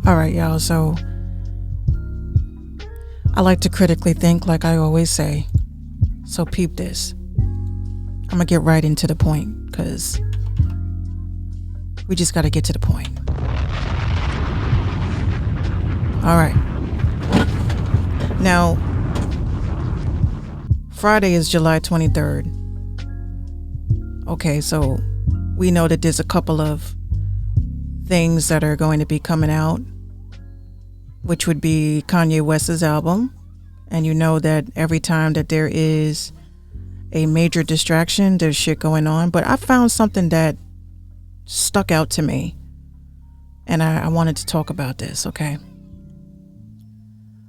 All right, y'all. So I like to critically think, like I always say. So peep this. I'm going to get right into the point because we just got to get to the point. All right. Now, Friday is July 23rd. Okay, so we know that there's a couple of things that are going to be coming out, which would be Kanye West's album. And you know that every time that there is a major distraction, there's shit going on. But I found something that stuck out to me, and I wanted to talk about this, okay?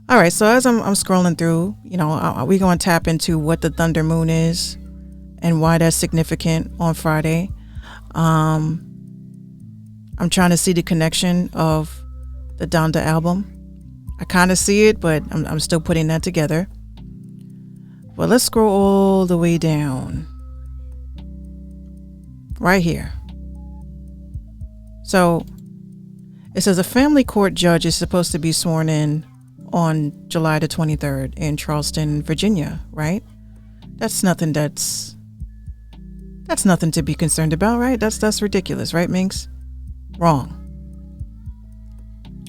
All right, so as I'm scrolling through, we're going to tap into what the Thunder Moon is and why that's significant on Friday. I'm trying to see the connection of the Donda album. I kind of see it, but I'm still putting that together. Well, let's scroll all the way down. Right here. So it says a family court judge is supposed to be sworn in on July the 23rd in Charleston, Virginia, right? That's nothing to be concerned about, right? That's ridiculous, right, Minx? Wrong.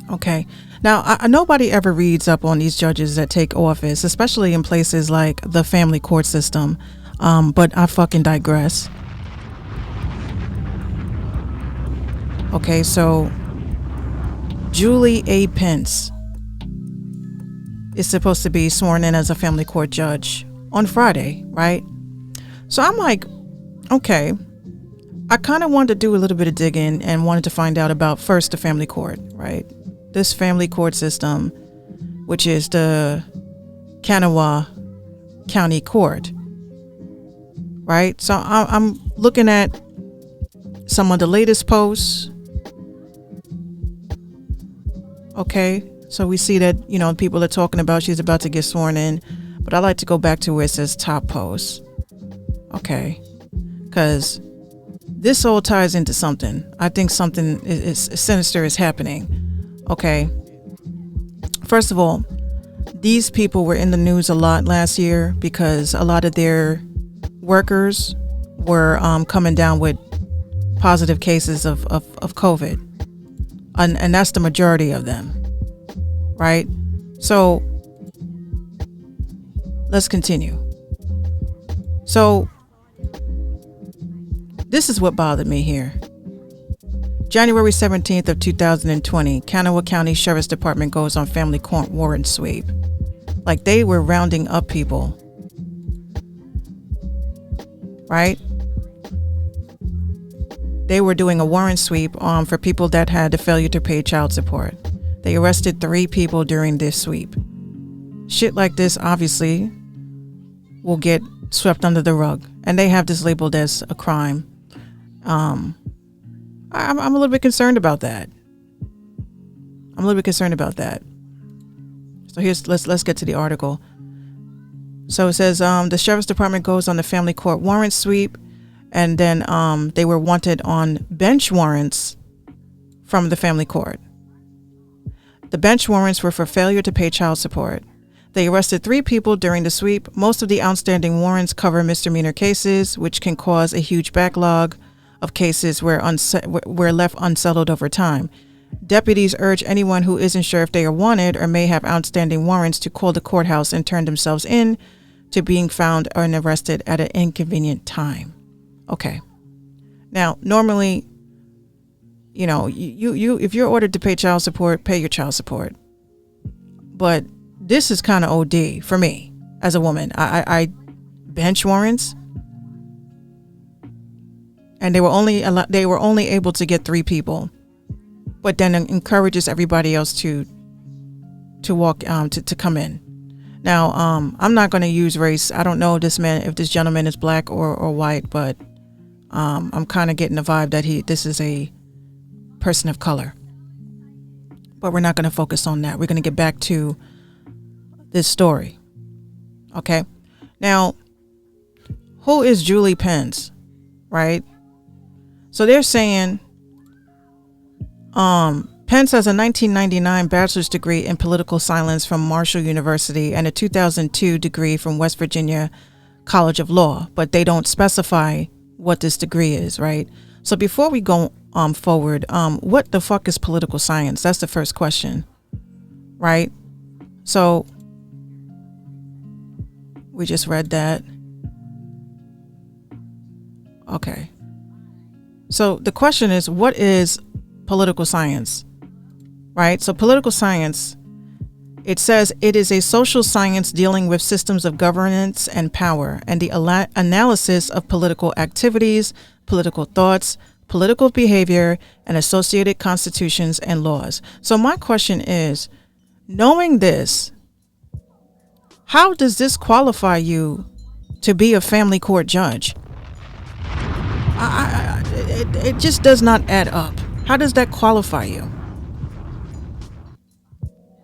Okay. Now, nobody ever reads up on these judges that take office, especially in places like the family court system. But I fucking digress. Okay, so Julie A. Pence is supposed to be sworn in as a family court judge on Friday, right? So I'm like, okay, I kind of wanted to do a little bit of digging and wanted to find out about first the family court, right? This family court system, which is the Kanawha County Court, right? So I'm looking at some of the latest posts. Okay, so we see that, people are talking about she's about to get sworn in, but I like to go back to where it says top posts. Okay, because this all ties into something. I think something is sinister is happening. Okay, first of all, these people were in the news a lot last year because a lot of their workers were coming down with positive cases of COVID. And that's the majority of them, right? So let's continue. So this is what bothered me here. January 17th of 2020, Kanawha County Sheriff's Department goes on family court warrant sweep. Like they were rounding up people, right? They were doing a warrant sweep for people that had the failure to pay child support. They arrested 3 people during this sweep. Shit like this obviously will get swept under the rug, and they have this labeled as a crime. I'm a little bit concerned about that. So let's get to the article. So it says the Sheriff's Department goes on the family court warrant sweep. And then they were wanted on bench warrants from the family court. The bench warrants were for failure to pay child support. They arrested 3 people during the sweep. Most of the outstanding warrants cover misdemeanor cases, which can cause a huge backlog of cases where left unsettled over time. Deputies urge anyone who isn't sure if they are wanted or may have outstanding warrants to call the courthouse and turn themselves in to being found and arrested at an inconvenient time. Okay. Now, normally, you if you're ordered to pay child support, pay your child support. But this is kind of OD for me as a woman. I bench warrants, and they were only able to get 3 people, but then encourages everybody else to walk to come in. Now, I'm not going to use race. I don't know if this gentleman is black or white, but I'm kind of getting the vibe that this is a person of color. But we're not going to focus on that. We're going to get back to this story. Okay. Now, who is Julie Pence? Right? So they're saying Pence has a 1999 bachelor's degree in political science from Marshall University and a 2002 degree from West Virginia College of Law, but they don't specify what this degree is, right? So before we go forward, what the fuck is political science? That's the first question, right? So we just read that. Okay. So the question is, what is political science? Right? So political science, it says it is a social science dealing with systems of governance and power and the analysis of political activities, political thoughts, political behavior, and associated constitutions and laws. So my question is, knowing this, how does this qualify you to be a family court judge? It just does not add up. How does that qualify you?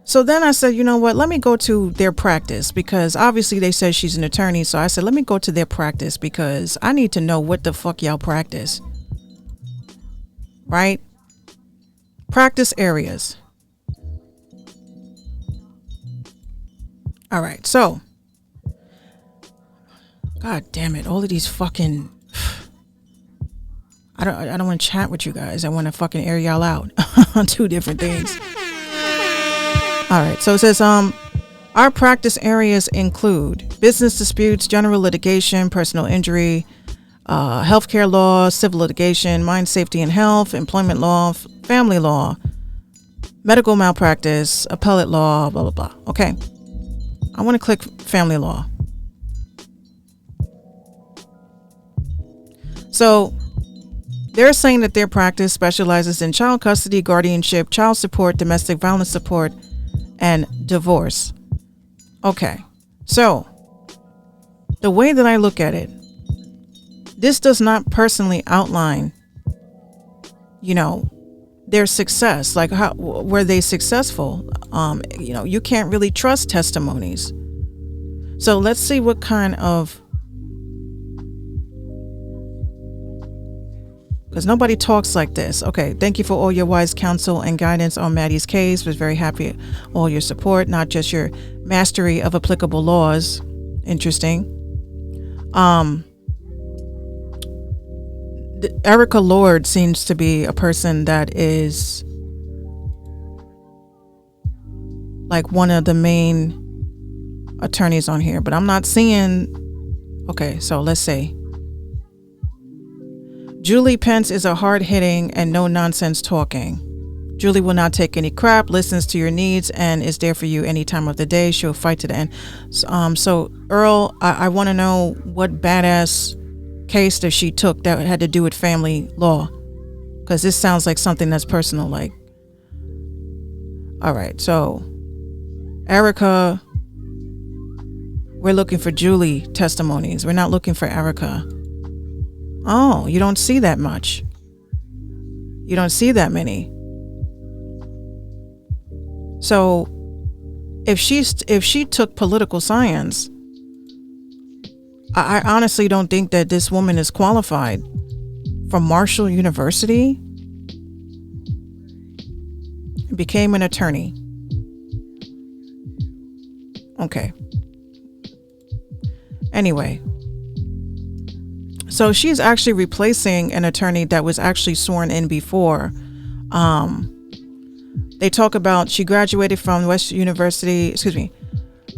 So then I said, you know what, let me go to their practice, because obviously they said she's an attorney. So I said, let me go to their practice because I need to know what the fuck y'all practice. Right? Practice areas. All right. So, God damn it. All of these fucking, I don't want to chat with you guys. I want to fucking air y'all out on two different things. All right, so it says, our practice areas include business disputes, general litigation, personal injury, healthcare law, civil litigation, mine safety and health, employment law, family law, medical malpractice, appellate law, blah, blah, blah. Okay, I want to click family law. So they're saying that their practice specializes in child custody, guardianship, child support, domestic violence support, and divorce. Okay, so the way that I look at it, this does not personally outline, their success. Like, how were they successful? You can't really trust testimonies. So let's see what kind of, because nobody talks like this. Okay, thank you for all your wise counsel and guidance on Maddie's case. Was very happy all your support, not just your mastery of applicable laws. Interesting. Erica Lord seems to be a person that is like one of the main attorneys on here, but I'm not seeing. Okay, so let's see. Julie Pence is a hard-hitting and no-nonsense talking. Julie will not take any crap, listens to your needs, and is there for you any time of the day. She'll fight to the end. So Earl, I want to know what badass case that she took that had to do with family law, because this sounds like something that's personal. Like, all right, so Erica, we're looking for Julie testimonies. We're not looking for Erica. Oh, you don't see that much. You don't see that many. So if she took political science, I honestly don't think that this woman is qualified from Marshall University. Became an attorney. Okay. Anyway. So she's actually replacing an attorney that was actually sworn in before. They talk about she graduated from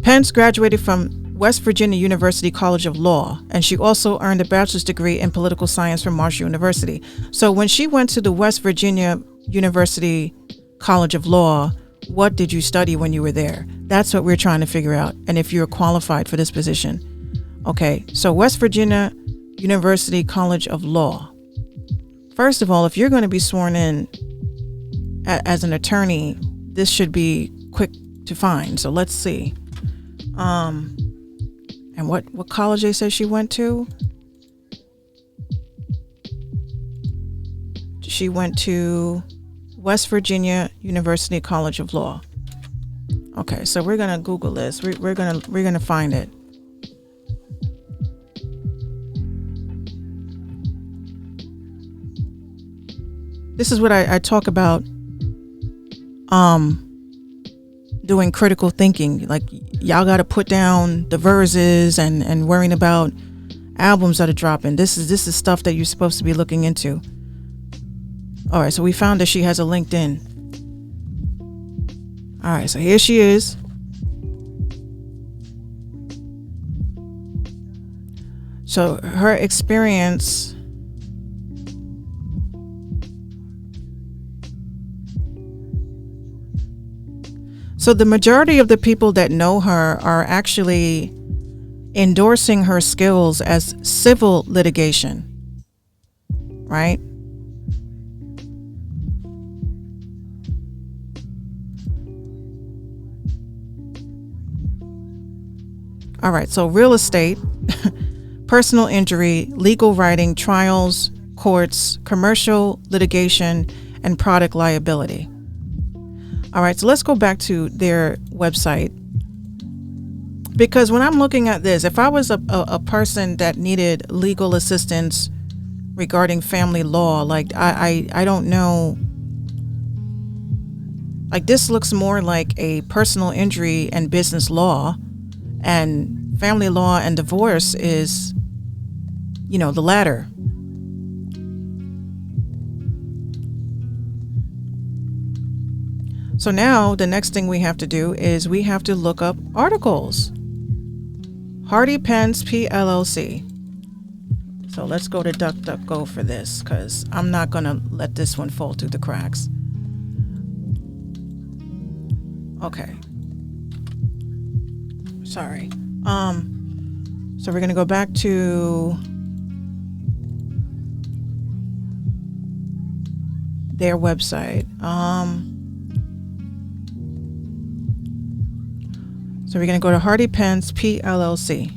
Pence graduated from West Virginia University College of Law, and she also earned a bachelor's degree in political science from Marshall University. So when she went to the West Virginia University College of Law, what did you study when you were there? That's what we're trying to figure out, and if you're qualified for this position. Okay, so West Virginia University College of Law. First of all, if you're going to be sworn in as an attorney, this should be quick to find. So let's see. And what college they said she went to? She went to West Virginia University College of Law. Okay, so we're gonna Google this. We're gonna find it. This is what I talk about doing critical thinking. Like, y'all got to put down the verses and worrying about albums that are dropping. This is stuff that you're supposed to be looking into. All right, so we found that she has a LinkedIn. All right, so here she is. So her experience. So the majority of the people that know her are actually endorsing her skills as civil litigation, right? All right, so real estate, personal injury, legal writing, trials, courts, commercial litigation, and product liability. All right, so let's go back to their website. Because when I'm looking at this, if I was a person that needed legal assistance regarding family law, like I don't know, like this looks more like a personal injury and business law, and family law and divorce is, the latter. So now the next thing we have to do is we have to look up articles. Hardy Pence PLLC. So let's go to DuckDuckGo for this, because I'm not going to let this one fall through the cracks. Okay. Sorry. So we're going to go back to their website. So we're going to go to Hardy Pence PLLC.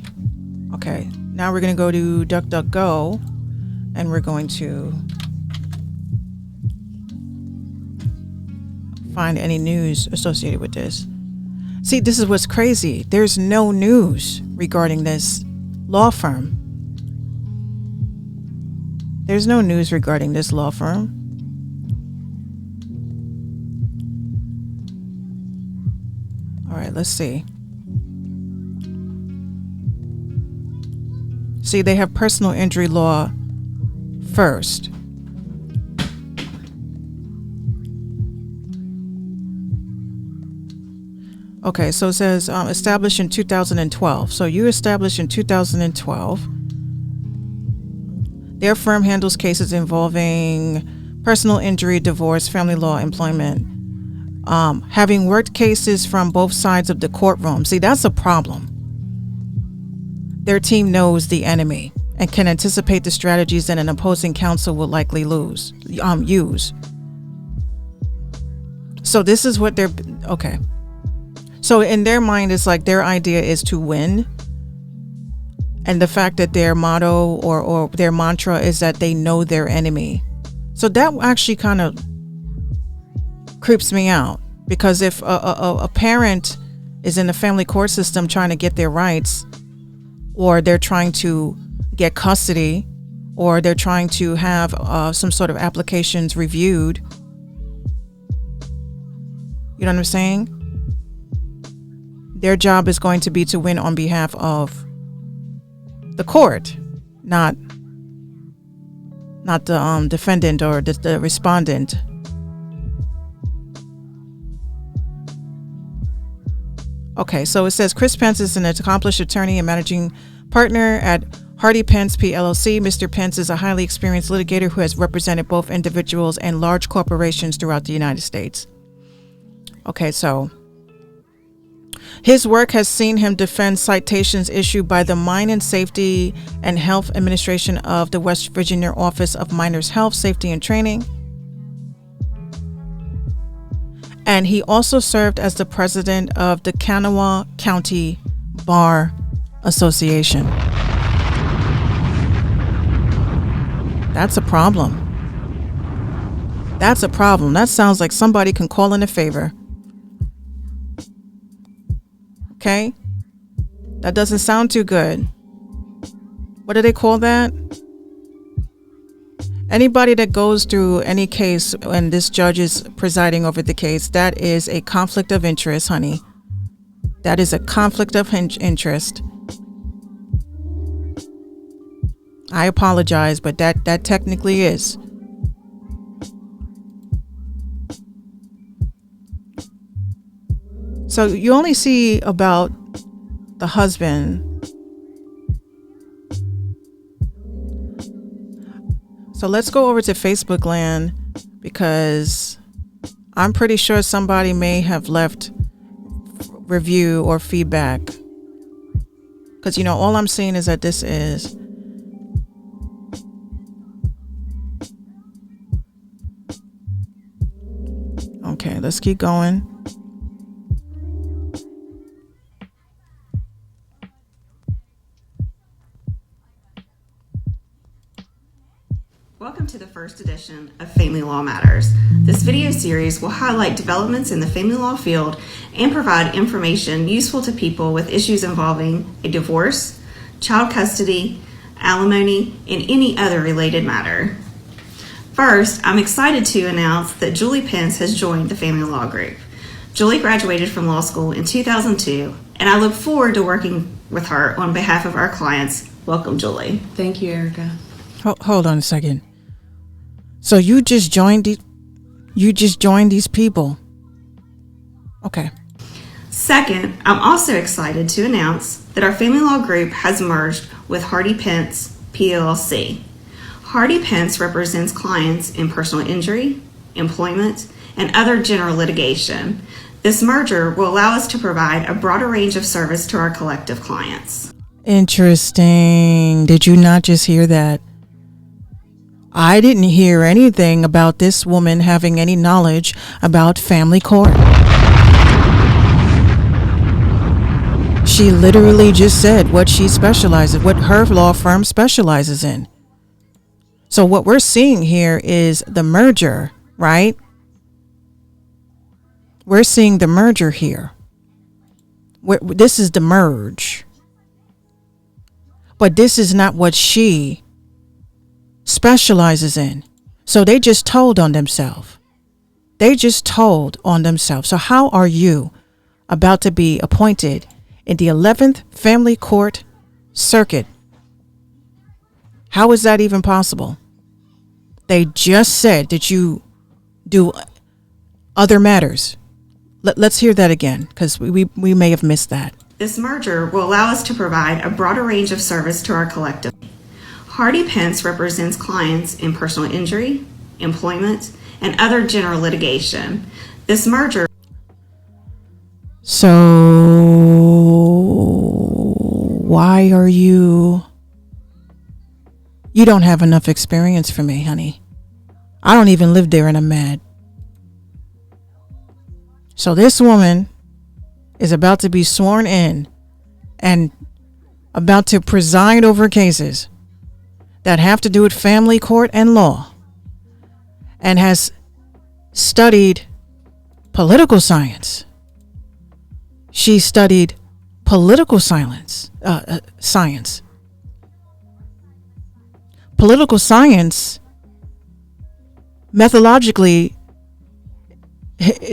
Okay, now we're going to go to DuckDuckGo, and we're going to find any news associated with this. See, this is what's crazy. There's no news regarding this law firm. There's no news regarding this law firm. All right, let's see. See, they have personal injury law first. Okay, so it says established in 2012. So you established in 2012. Their firm handles cases involving personal injury, divorce, family law, employment. Having worked cases from both sides of the courtroom. See, that's a problem. Their team knows the enemy and can anticipate the strategies that an opposing counsel will likely use. So this is what they're, okay. So in their mind, it's like their idea is to win. And the fact that their motto or their mantra is that they know their enemy. So that actually kind of creeps me out, because if a parent is in the family court system trying to get their rights, or they're trying to get custody, or they're trying to have some sort of applications reviewed, you know what I'm saying? Their job is going to be to win on behalf of the court, not the defendant or the respondent. Okay, so it says Chris Pence is an accomplished attorney and managing partner at Hardy Pence PLLC. Mr. Pence is a highly experienced litigator who has represented both individuals and large corporations throughout the United States. Okay, so his work has seen him defend citations issued by the Mine and Safety and Health Administration of the West Virginia Office of Miners' Health, Safety, and Training. And he also served as the president of the Kanawha County Bar Association. That's a problem. That's a problem. That sounds like somebody can call in a favor. Okay? That doesn't sound too good. What do they call that? Anybody that goes through any case and this judge is presiding over the case, that is a conflict of interest, honey. That is a conflict of interest. I apologize, but that technically is. So you only see about the husband. So let's go over to Facebook land, because I'm pretty sure somebody may have left review or feedback. Because, you know, all I'm seeing is that this is. Okay, let's keep going. Welcome to the first edition of Family Law Matters. This video series will highlight developments in the family law field and provide information useful to people with issues involving a divorce, child custody, alimony, and any other related matter. First, I'm excited to announce that Julie Pence has joined the Family Law Group. Julie graduated from law school in 2002, and I look forward to working with her on behalf of our clients. Welcome, Julie. Thank you, Erica. Hold on a second. So you just joined these people. Okay. Second, I'm also excited to announce that our family law group has merged with Hardy Pence PLC. Hardy Pence represents clients in personal injury, employment, and other general litigation. This merger will allow us to provide a broader range of service to our collective clients. Interesting. Did you not just hear that? I didn't hear anything about this woman having any knowledge about family court. She literally just said what her law firm specializes in. So what we're seeing here is the merger, right? We're seeing the merger here. This is the merge. But this is not what she specializes in. So they just told on themselves. So how are you about to be appointed in the 11th Family Court Circuit? How is that even possible? They just said that you do other matters. Let's hear that again, because we may have missed that. This merger will allow us to provide a broader range of service to our collective. Hardy Pence represents clients in personal injury, employment, and other general litigation. This merger. So why are you don't have enough experience for me, honey. I don't even live there and I'm mad. So this woman is about to be sworn in and about to preside over cases that have to do with family court and law, and has studied political science. She studied political science. Political science, methodologically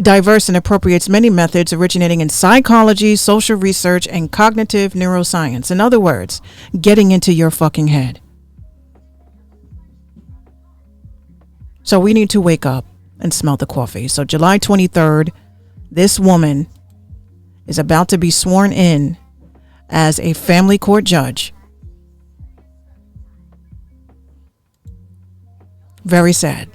diverse and appropriates many methods originating in psychology, social research, and cognitive neuroscience. In other words, getting into your fucking head. So we need to wake up and smell the coffee. So July 23rd, this woman is about to be sworn in as a family court judge. Very sad.